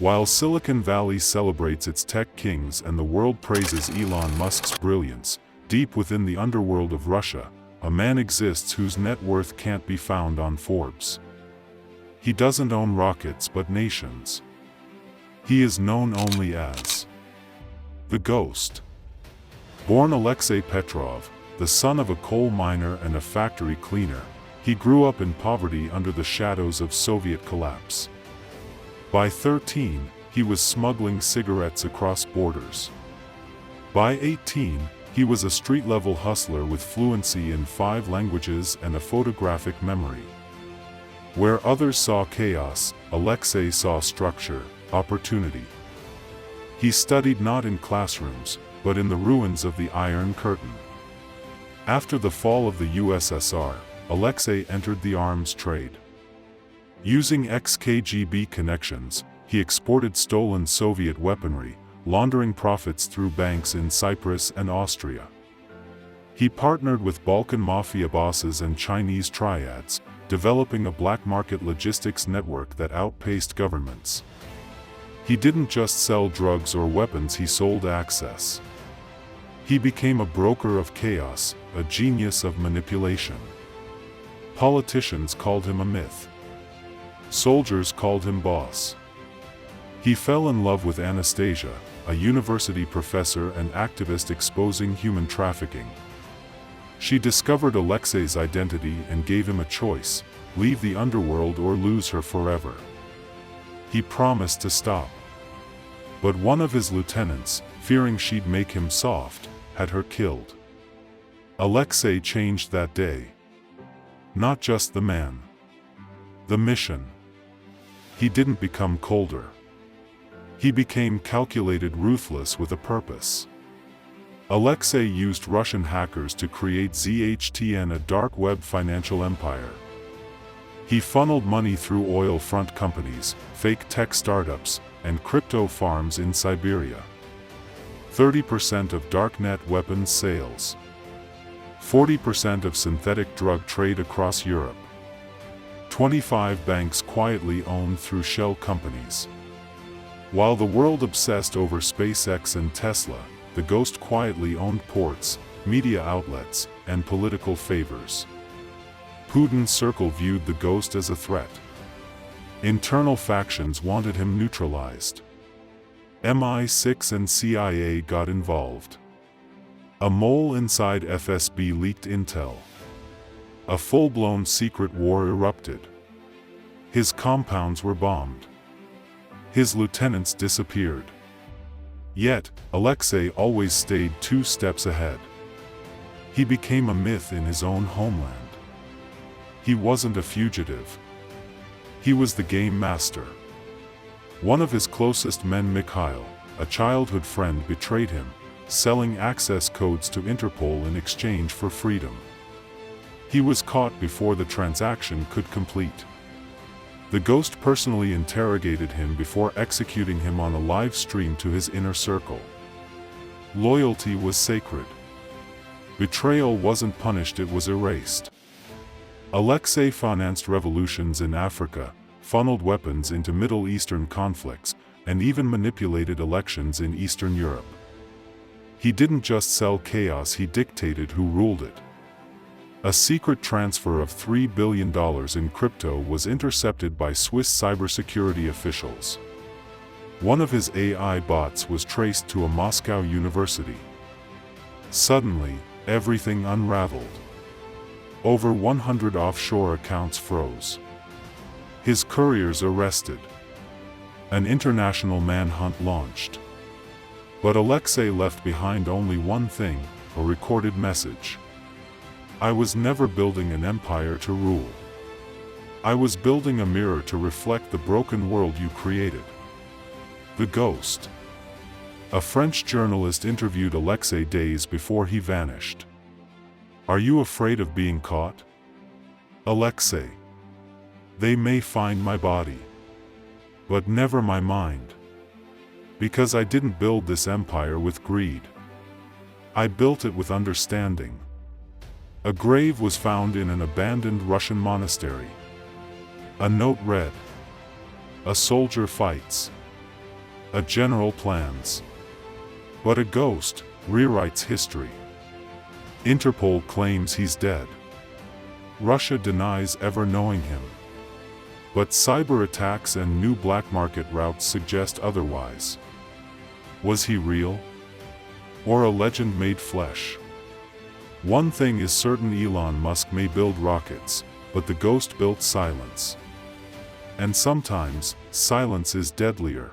While Silicon Valley celebrates its tech kings and the world praises Elon Musk's brilliance, deep within the underworld of Russia, a man exists whose net worth can't be found on Forbes. He doesn't own rockets but nations. He is known only as the Ghost. Born Alexei Petrov, the son of a coal miner and a factory cleaner, he grew up in poverty under the shadows of Soviet collapse. By 13, he was smuggling cigarettes across borders. By 18, he was a street-level hustler with fluency in 5 languages and a photographic memory. Where others saw chaos, Alexei saw structure, opportunity. He studied not in classrooms, but in the ruins of the Iron Curtain. After the fall of the USSR, Alexei entered the arms trade. Using ex-KGB connections, he exported stolen Soviet weaponry, laundering profits through banks in Cyprus and Austria. He partnered with Balkan Mafia bosses and Chinese triads, developing a black market logistics network that outpaced governments. He didn't just sell drugs or weapons, he sold access. He became a broker of chaos, a genius of manipulation. Politicians called him a myth. Soldiers called him boss. He fell in love with Anastasia, a university professor and activist exposing human trafficking. She discovered Alexei's identity and gave him a choice: leave the underworld or lose her forever. He promised to stop. But one of his lieutenants, fearing she'd make him soft, had her killed. Alexei changed that day. Not just the man. The mission. He didn't become colder. He became calculated, ruthless, with a purpose. Alexei used Russian hackers to create ZHTN, a dark web financial empire. He funneled money through oil front companies, fake tech startups, and crypto farms in Siberia. 30% of darknet weapons sales. 40% of synthetic drug trade across Europe. 25 banks quietly owned through shell companies. While the world obsessed over SpaceX and Tesla, the Ghost quietly owned ports, media outlets, and political favors. Putin's circle viewed the Ghost as a threat. Internal factions wanted him neutralized. MI6 and CIA got involved. A mole inside FSB leaked intel. A full-blown secret war erupted. His compounds were bombed. His lieutenants disappeared. Yet, Alexei always stayed 2 steps ahead. He became a myth in his own homeland. He wasn't a fugitive. He was the game master. One of his closest men, Mikhail, a childhood friend, betrayed him, selling access codes to Interpol in exchange for freedom. He was caught before the transaction could complete. The Ghost personally interrogated him before executing him on a live stream to his inner circle. Loyalty was sacred. Betrayal wasn't punished, it was erased. Alexei financed revolutions in Africa, funneled weapons into Middle Eastern conflicts, and even manipulated elections in Eastern Europe. He didn't just sell chaos, he dictated who ruled it. A secret transfer of $3 billion in crypto was intercepted by Swiss cybersecurity officials. One of his AI bots was traced to a Moscow university. Suddenly, everything unraveled. Over 100 offshore accounts froze. His couriers arrested. An international manhunt launched. But Alexei left behind only one thing: a recorded message. I was never building an empire to rule. I was building a mirror to reflect the broken world you created. The Ghost. A French journalist interviewed Alexei days before he vanished. Are you afraid of being caught? Alexei. They may find my body, but never my mind. Because I didn't build this empire with greed. I built it with understanding. A grave was found in an abandoned Russian monastery. A note read, "A soldier fights. A general plans. But a ghost rewrites history. Interpol claims he's dead. Russia denies ever knowing him. But cyber attacks and new black market routes suggest otherwise. Was he real? Or a legend made flesh? One thing is certain: Elon Musk may build rockets, but the ghost built silence. And sometimes, silence is deadlier.